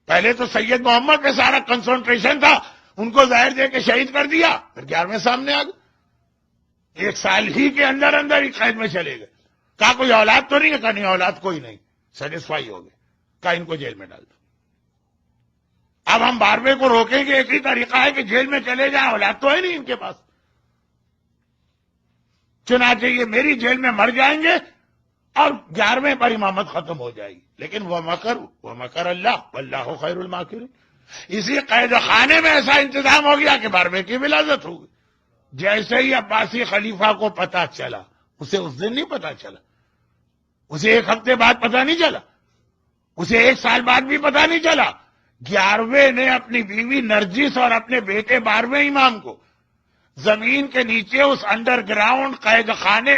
پہلے تو سید محمد پہ سارا کنسنٹریشن تھا، ان کو زہر دے کے شہید کر دیا، پھر 11ویں سامنے آ گئے، 1 سال ہی کے اندر اندر ہی قید میں چلے گئے۔ کہا کوئی اولاد تو نہیں ہے؟ کہا نہیں اولاد کوئی نہیں، سیٹسفائی ہو گئے، کہا ان کو جیل میں ڈال دو۔ اب ہم 12ویں کو روکیں گے، ایک ہی طریقہ ہے کہ جیل میں چلے جائیں، اولاد تو ہے نہیں ان کے پاس، چنانچہ یہ میری جیل میں مر جائیں گے اور 11ویں پر امامت ختم ہو جائے گی۔ لیکن وہ مکر اللہ واللہ خیر الماکرین۔ اسی قید خانے میں ایسا انتظام ہو گیا کہ 12ویں کی ولادت ہو گئی۔ جیسے ہی عباسی خلیفہ کو پتا چلا، اسے اس دن نہیں پتا چلا، اسے 1 ہفتے بعد پتا نہیں چلا، اسے 1 سال بعد بھی پتا نہیں چلا، 11ویں نے اپنی بیوی نرجس اور اپنے بیٹے 12ویں امام کو زمین کے نیچے اس انڈر گراؤنڈ قید خانے،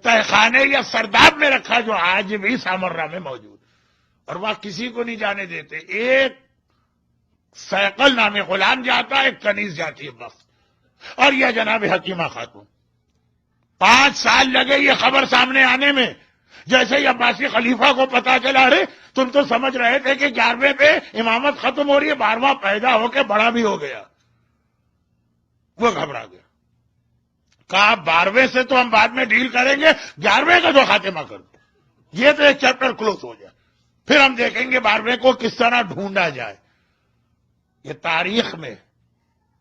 تہ خانے یا سرداب میں رکھا جو آج بھی سامرا میں موجود، اور وہاں کسی کو نہیں جانے دیتے۔ ایک سیقل نامی غلام جاتا ہے، ایک کنیز جاتی ہے بس، اور یہ جناب حکیمہ خاتون۔ 5 سال لگے یہ خبر سامنے آنے میں۔ جیسے ہی عباسی خلیفہ کو پتا چلا، ارے تم تو سمجھ رہے تھے کہ 11ویں پہ امامت ختم ہو رہی ہے، 12واں پیدا ہو کے بڑا بھی ہو گیا، وہ گھبرا گیا، کہا 12ویں سے تو ہم بعد میں ڈیل کریں گے، 11ویں کا تو خاتمہ کر دو، یہ تو ایک چیپٹر کلوز ہو جائے، پھر ہم دیکھیں گے 12ویں کو کس طرح ڈھونڈا جائے۔ یہ تاریخ میں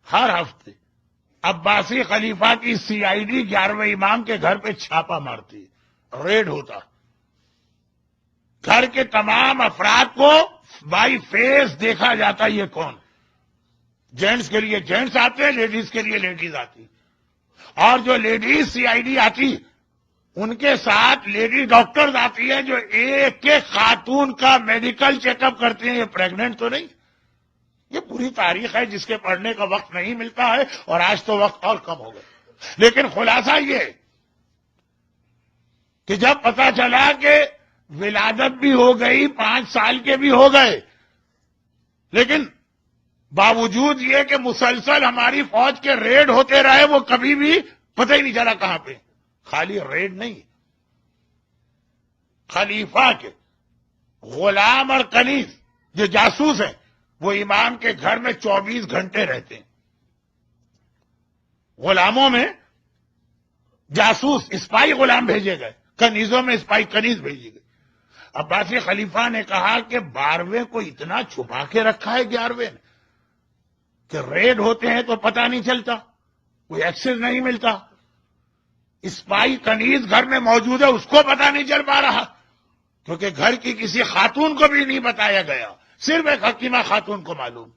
ہر ہفتے عباسی خلیفہ کی CID 11ویں امام کے گھر پہ چھاپا مارتی، ریڈ ہوتا، گھر کے تمام افراد کو بائی فیس دیکھا جاتا یہ کون۔ جینٹس کے لیے جینٹس آتے ہیں، لیڈیز کے لیے لیڈیز آتی، اور جو لیڈیز CID آتی ان کے ساتھ لیڈی ڈاکٹرز آتی ہیں جو ایک ایک خاتون کا میڈیکل چیک اپ کرتے ہیں، یہ پریگننٹ تو نہیں۔ یہ پوری تاریخ ہے جس کے پڑھنے کا وقت نہیں ملتا ہے، اور آج تو وقت اور کم ہو گیا۔ لیکن خلاصہ یہ کہ جب پتا چلا کہ ولادت بھی ہو گئی، 5 سال کے بھی ہو گئے، لیکن باوجود یہ کہ مسلسل ہماری فوج کے ریڈ ہوتے رہے، وہ کبھی بھی پتہ ہی نہیں چلا کہاں پہ۔ خالی ریڈ نہیں، خلیفہ کے غلام اور کنیز جو جاسوس ہیں وہ امام کے گھر میں 24 گھنٹے رہتے ہیں۔ غلاموں میں جاسوس اسپائی غلام بھیجے گئے، کنیزوں میں اسپائی کنیز بھیجی گئی۔ عباسی خلیفہ نے کہا کہ 12ویں کو اتنا چھپا کے رکھا ہے 11ویں نے کہ ریڈ ہوتے ہیں تو پتہ نہیں چلتا، کوئی ایکسس نہیں ملتا، اسپائی کنیز گھر میں موجود ہے اس کو پتہ نہیں چل پا رہا، کیونکہ گھر کی کسی خاتون کو بھی نہیں بتایا گیا، صرف ایک حکیمہ خاتون کو معلوم۔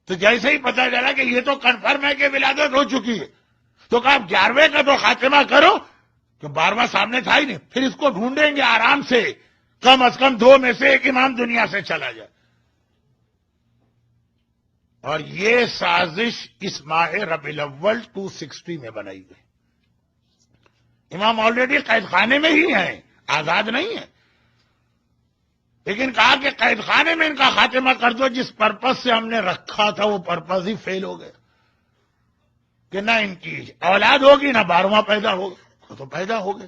تو جیسے ہی پتہ چلا کہ یہ تو کنفرم ہے کہ ولادت ہو چکی ہے، تو کہا 11ویں کا تو خاتمہ کرو، کہ 12واں سامنے تھا ہی نہیں، پھر اس کو ڈھونڈیں گے آرام سے، کم از کم 2 میں سے ایک امام دنیا سے چلا جائے۔ اور یہ سازش اس ماہ ربیع الاول 260 میں بنائی گئی۔ امام آلریڈی قید خانے میں ہی ہیں، آزاد نہیں ہیں، لیکن کہا کہ قید خانے میں ان کا خاتمہ کر دو، جس پرپس سے ہم نے رکھا تھا وہ پرپس ہی فیل ہو گیا، کہ نہ ان کی اولاد ہوگی نہ 12واں پیدا ہوگا، تو پیدا ہو گئے۔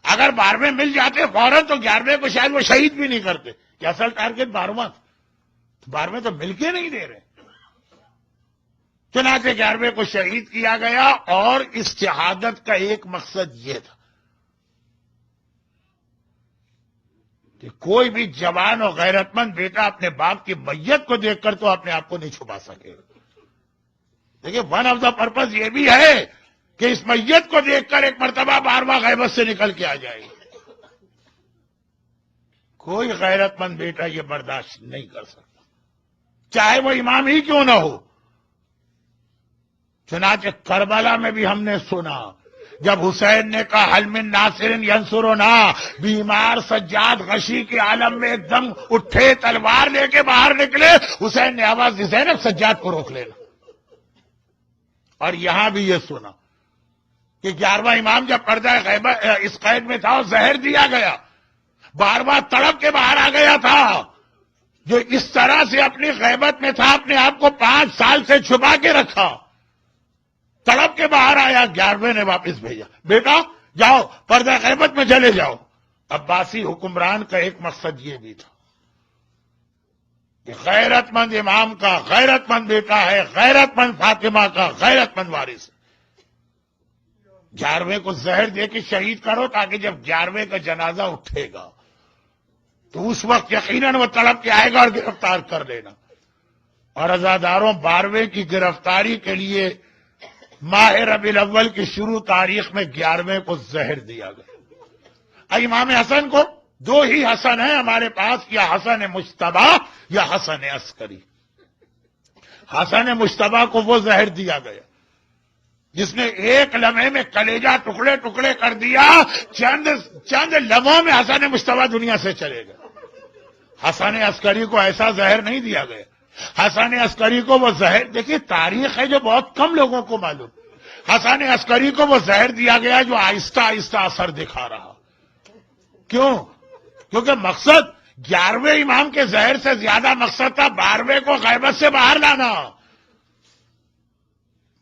اگر 12ویں مل جاتے فوراً تو 11ویں کو شاید وہ شہید بھی نہیں کرتے، کہ اصل ٹارگٹ 12واں تھا، 12ویں تو مل کے نہیں دے رہے۔ چنانچہ 11ویں کو شہید کیا گیا، اور اس شہادت کا ایک مقصد یہ تھا کہ کوئی بھی جوان اور غیرت مند بیٹا اپنے باپ کی میت کو دیکھ کر تو اپنے آپ کو نہیں چھپا سکے۔ دیکھیے ون آف دا پرپز یہ بھی ہے کہ اس میت کو دیکھ کر ایک مرتبہ 12واں غیبت سے نکل کے آ جائے۔ کوئی غیرت مند بیٹا یہ برداشت نہیں کر سکتا، چاہے وہ امام ہی کیوں نہ ہو۔ چنانچہ کربلا میں بھی ہم نے سنا جب حسین نے کہا حل من ناصر ینصرنا، بیمار سجاد غشی کے عالم میں ایک دم اٹھے، تلوار لے کے باہر نکلے، حسین نے آواز دی زینب سجاد کو روک لینا۔ اور یہاں بھی یہ سنا کہ 11واں امام جب پردہ غیبت اس قید میں تھا اور زہر دیا گیا، 12واں تڑپ کے باہر آ گیا تھا، جو اس طرح سے اپنی غیبت میں تھا، اپنے آپ کو 5 سال سے چھپا کے رکھا، تڑپ کے باہر آیا، 11ویں نے واپس بھیجا، بیٹا جاؤ پردہ غیبت میں چلے جاؤ۔ عباسی حکمران کا ایک مقصد یہ بھی تھا کہ غیرت مند امام کا غیرت مند بیٹا ہے، غیرت مند فاطمہ کا غیرت مند وارث ہے. 11ویں کو زہر دے کے شہید کرو تاکہ جب 11ویں کا جنازہ اٹھے گا تو اس وقت یقیناً وہ تڑپ کے آئے گا اور گرفتار کر لینا. اور عزاداروں 12ویں کی گرفتاری کے لیے ماہ ربیع الاول کی شروع تاریخ میں 11ویں کو زہر دیا گیا. امام حسن کو 2 ہی حسن ہیں ہمارے پاس، یا حسن مجتبی یا حسن عسکری. حسن مجتبی کو وہ زہر دیا گیا جس نے ایک لمحے میں کلیجہ ٹکڑے ٹکڑے کر دیا. چند لمحوں میں حسن مجتبی دنیا سے چلے گئے. حسن عسکری کو ایسا زہر نہیں دیا گیا. حسن عسکری کو وہ زہر، دیکھیے تاریخ ہے جو بہت کم لوگوں کو معلوم. حسن عسکری کو وہ زہر دیا گیا جو آہستہ آہستہ اثر دکھا رہا. کیوں؟ کیونکہ مقصد 11ویں امام کے زہر سے زیادہ مقصد تھا 12ویں کو غیبت سے باہر لانا.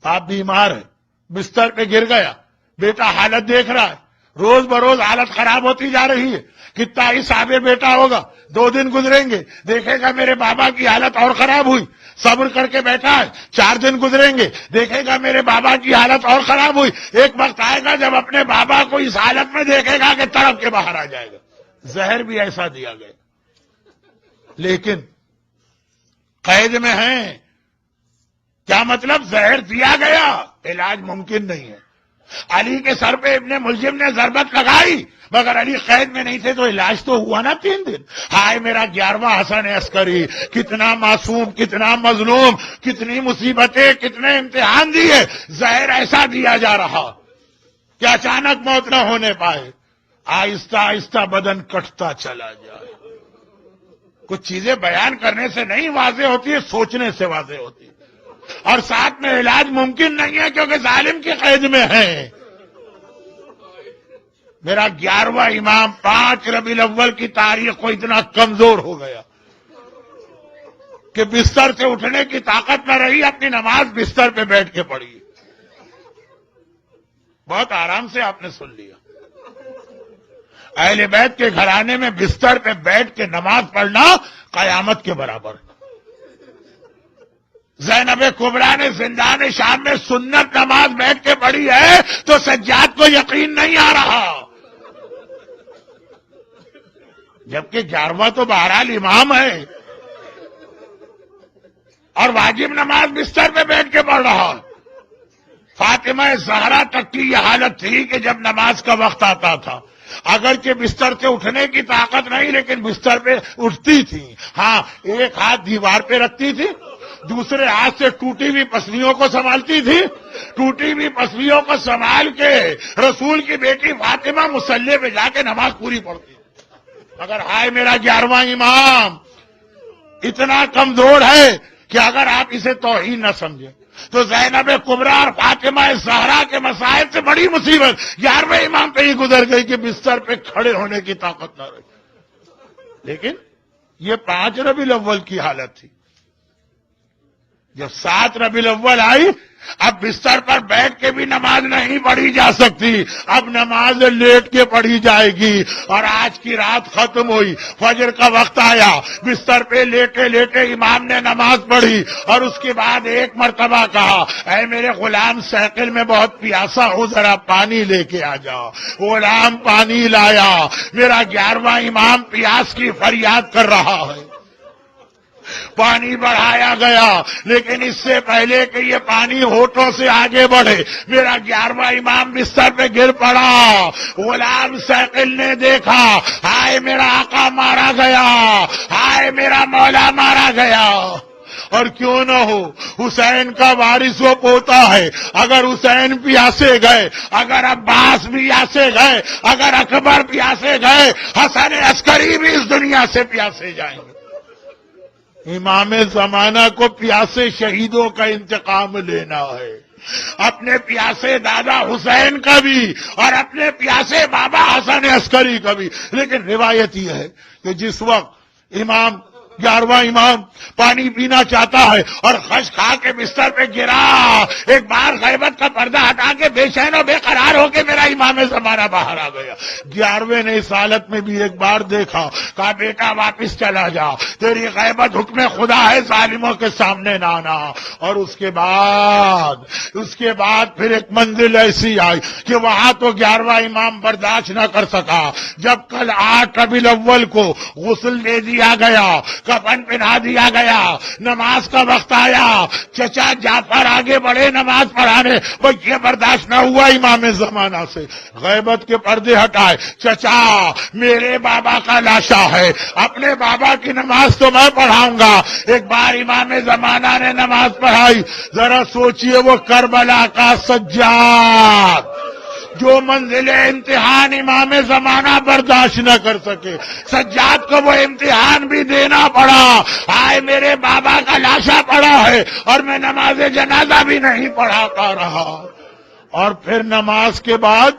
باپ بیمار ہے، بستر پہ گر گیا، بیٹا حالت دیکھ رہا ہے، روز بروز حالت خراب ہوتی جا رہی ہے. کتنا ہی صاحب بیٹا ہوگا، 2 دن گزریں گے دیکھے گا میرے بابا کی حالت اور خراب ہوئی، صبر کر کے بیٹھا ہے. 4 دن گزریں گے دیکھے گا میرے بابا کی حالت اور خراب ہوئی. ایک وقت آئے گا جب اپنے بابا کو اس حالت میں دیکھے گا کہ تڑپ کے باہر آ جائے گا. زہر بھی ایسا دیا گیا، لیکن قید میں ہیں. کیا مطلب؟ زہر دیا گیا، علاج ممکن نہیں ہے. علی کے سر پہ ابن ملجم نے ضربت لگائی مگر علی قید میں نہیں تھے تو علاج تو ہوا نا 3 دن. ہائے میرا 11واں حسن عسکری، کتنا معصوم، کتنا مظلوم، کتنی مصیبتیں، کتنے امتحان دیے. زہر ایسا دیا جا رہا کہ اچانک موت نہ ہونے پائے. آہستہ آہستہ بدن کٹتا چلا جائے. کچھ چیزیں بیان کرنے سے نہیں واضح ہوتی ہے، سوچنے سے واضح ہوتی ہے. اور ساتھ میں علاج ممکن نہیں ہے کیونکہ ظالم کی قید میں ہے. میرا 11واں امام 5 ربیع الاول کی تاریخ کو اتنا کمزور ہو گیا کہ بستر سے اٹھنے کی طاقت نہ رہی، اپنی نماز بستر پہ بیٹھ کے پڑھی. بہت آرام سے آپ نے سن لیا. اہل بیت کے گھرانے میں بستر پہ بیٹھ کے نماز پڑھنا قیامت کے برابر. زینب کبریٰ نے زندان شام میں سنت نماز بیٹھ کے پڑھی ہے تو سجاد کو یقین نہیں آ رہا، جبکہ 11واں تو بہرحال امام ہے اور واجب نماز بستر پہ بیٹھ کے پڑھ رہا. فاطمہ زہرا تک کی یہ حالت تھی کہ جب نماز کا وقت آتا تھا اگرچہ بستر سے اٹھنے کی طاقت نہیں لیکن بستر پہ اٹھتی تھی. ہاں، ایک ہاتھ دیوار پہ رکھتی تھی، دوسرے ہاتھ سے ٹوٹی ہوئی پسلیوں کو سنبھالتی تھی. ٹوٹی ہوئی پسلیوں کو سنبھال کے رسول کی بیٹی فاطمہ مصلی پہ جا کے نماز پوری پڑھتی. مگر ہائے میرا 11واں امام اتنا کمزور ہے کہ اگر آپ اسے توہین نہ سمجھیں تو زینب کبریٰ اور فاطمہ زہرا کے مسائل سے بڑی مصیبت 11ویں امام پہ ہی گزر گئی کہ بستر پہ کھڑے ہونے کی طاقت نہ رہی. لیکن یہ 5 ربیع الاول کی حالت تھی. جب 7 ربیع الاول آئی اب بستر پر بیٹھ کے بھی نماز نہیں پڑھی جا سکتی، اب نماز لیٹ کے پڑھی جائے گی. اور آج کی رات ختم ہوئی، فجر کا وقت آیا، بستر پہ لیٹے لیٹے امام نے نماز پڑھی اور اس کے بعد ایک مرتبہ کہا اے میرے غلام سائیکل میں بہت پیاسا ہو، ذرا پانی لے کے آ جا. غلام پانی لایا. میرا 11واں امام پیاس کی فریاد کر رہا ہے. پانی بڑھایا گیا لیکن اس سے پہلے کہ یہ پانی ہونٹوں سے آگے بڑھے میرا 11واں امام بستر پہ گر پڑا. غلام سائیکل نے دیکھا ہائے میرا آقا مارا گیا، ہائے میرا مولا مارا گیا. اور کیوں نہ ہو، حسین کا وارث وہ پوتا ہے. اگر حسین پیاسے گئے، اگر عباس پیاسے گئے، اگر اکبر پیاسے گئے، حسن عسکری بھی اس دنیا سے پیاسے جائیں گے. امام زمانہ کو پیاسے شہیدوں کا انتقام لینا ہے، اپنے پیاسے دادا حسین کا بھی اور اپنے پیاسے بابا حسن عسکری کا بھی. لیکن روایت یہ ہے کہ جس وقت امام 11واں امام پانی پینا چاہتا ہے اور خش کھا کے بستر پہ گرا، ایک بار غیبت کا پردہ ہٹا کے بے چین و بے قرار ہو کے میرا امام زمانہ باہر آ گیا۔ 11ویں نے اس حالت میں بھی ایک بار دیکھا، کہا بیٹا واپس چلا جا، تیری غیبت حکم خدا ہے، ظالموں کے سامنے نہ آنا۔ اور اس کے بعد پھر ایک منزل ایسی آئی کہ وہاں تو 11واں امام برداشت نہ کر سکا۔ جب کل 8 ربیع الاول کو غسل دے دیا گیا، کفن پہنا دیا گیا، نماز کا وقت آیا، چچا جعفر آگے بڑھے نماز پڑھانے، یہ برداشت نہ ہوا امام زمانہ سے، غیبت کے پردے ہٹائے، چچا میرے بابا کا لاشا ہے، اپنے بابا کی نماز تو میں پڑھاؤں گا۔ ایک بار امام زمانہ نے نماز پڑھائی، ذرا سوچئے وہ کربلا کا سجاد، جو منزل امتحان امام زمانہ برداشت نہ کر سکے، سجاد کو وہ امتحان بھی دینا پڑا، آئے میرے بابا کا لاشا پڑا ہے اور میں نماز جنازہ بھی نہیں پڑھا پا رہا۔ اور پھر نماز کے بعد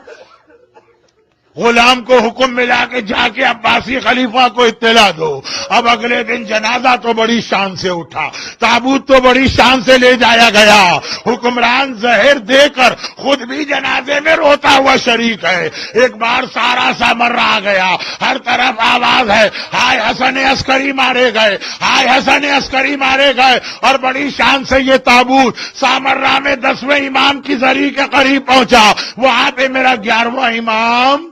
غلام کو حکم ملا کہ جا کے عباسی خلیفہ کو اطلاع دو۔ اب اگلے دن جنازہ تو بڑی شان سے اٹھا، تابوت تو بڑی شان سے لے جایا گیا، حکمران زہر دے کر خود بھی جنازے میں روتا ہوا شریک ہے۔ ایک بار سارا سامرہ آ گیا، ہر طرف آواز ہے، ہائے حسن عسکری مارے گئے، ہائے حسن عسکری مارے گئے، اور بڑی شان سے یہ تابوت سامرہ میں 10ویں امام کی زری کے قریب پہنچا، وہاں پہ میرا 11واں امام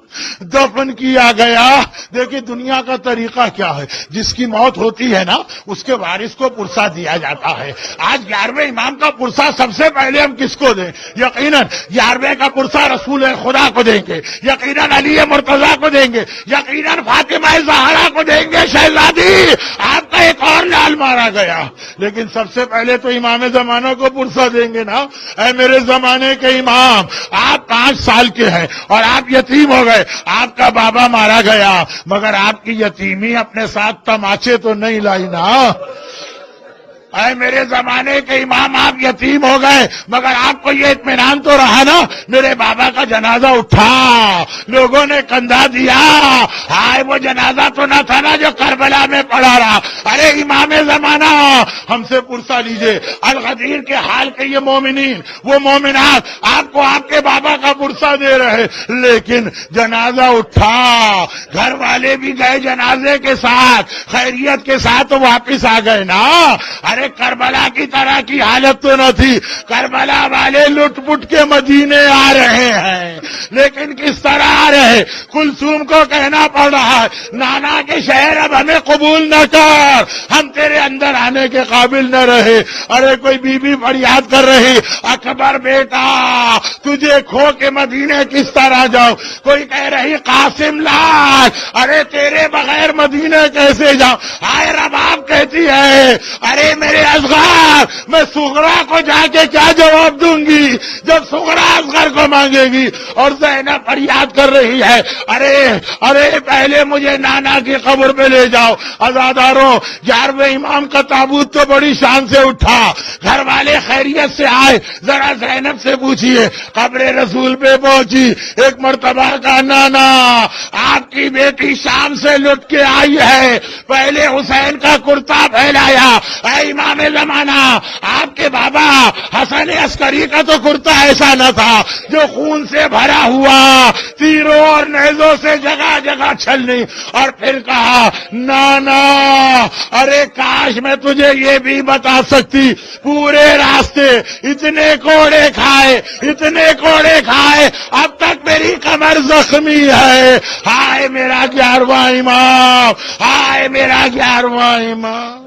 دفن کیا گیا۔ دیکھیں دنیا کا طریقہ کیا ہے، جس کی موت ہوتی ہے نا اس کے وارث کو پرسہ دیا جاتا ہے۔ آج 11ویں امام کا پرسہ سب سے پہلے ہم کس کو دیں؟ یقیناً 11ویں کا پرسہ رسول خدا کو دیں گے، یقیناً علی مرتضیٰ کو دیں گے، یقیناً فاطمہ زہرا کو دیں گے۔ شہزادی آپ کا ایک اور لال مارا گیا، لیکن سب سے پہلے تو امام زمانہ کو پرسہ دیں گے نا۔ اے میرے زمانے کے امام، آپ 5 سال کے ہیں اور آپ یتیم ہو گئے، آپ کا بابا مارا گیا، مگر آپ کی یتیمی اپنے ساتھ تماچے تو نہیں لائی نا۔ اے میرے زمانے کے امام، آپ یتیم ہو گئے مگر آپ کو یہ اطمینان تو رہا نا میرے بابا کا جنازہ اٹھا، لوگوں نے کندھا دیا، ہائے وہ جنازہ تو نہ تھا نا جو کربلا میں پڑا رہا۔ ارے امام زمانہ ہم سے پرسہ لیجئے، الغدیر کے حال کے یہ مومنین وہ مومنات آپ کو آپ کے بابا کا پرسہ دے رہے، لیکن جنازہ اٹھا، گھر والے بھی گئے جنازے کے ساتھ، خیریت کے ساتھ تو واپس آ گئے نا۔ ارے کربلا کی طرح کی حالت تو نہ تھی، کربلا والے لٹ پٹ کے مدینے آ رہے ہیں، لیکن کس طرح آ رہے؟ کلثوم کو کہنا پڑ رہا ہے نانا کے شہر اب ہمیں قبول نہ کر، ہم تیرے اندر آنے کے قابل نہ رہے۔ ارے کوئی بی بی فریاد کر رہی اکبر بیٹا تجھے کھو کے مدینے کس طرح جاؤ، کوئی کہہ رہی قاسم لال ارے تیرے بغیر مدینے کیسے جاؤ۔ آئے رباب کہتی ہے ارے میرے اصغر میں صغرا کو جا کے کیا جواب دوں گی جب صغرا اصغر کو مانگے گی۔ اور زینب فریاد کر رہی ہے ارے پہلے مجھے نانا کی قبر پہ لے جاؤ۔ عزاداروں 11ویں امام کا تابوت تو بڑی شان سے اٹھا، گھر والے خیریت سے آئے، ذرا زینب سے پوچھئے قبر رسول پہ پہنچی، ایک مرتبہ کا نانا آپ کی بیٹی شام سے لٹ کے آئی ہے، پہلے حسین کا کرتا پھیلایا۔ اے امام زمانہ آپ کے بابا حسن عسکری کا تو کرتا ایسا نہ تھا جو خون سے بھرا ہوا، تیروں اور نیزوں سے جگہ جگہ چھلنی۔ اور پھر کہا نانا ارے کاش میں تجھے یہ بھی بتا سکتی، پورے راستے اتنے کوڑے کھائے اب تک میری کمر زخمی ہے۔ ہائے میرا 11واں امام، ہائے میرا 11واں امام۔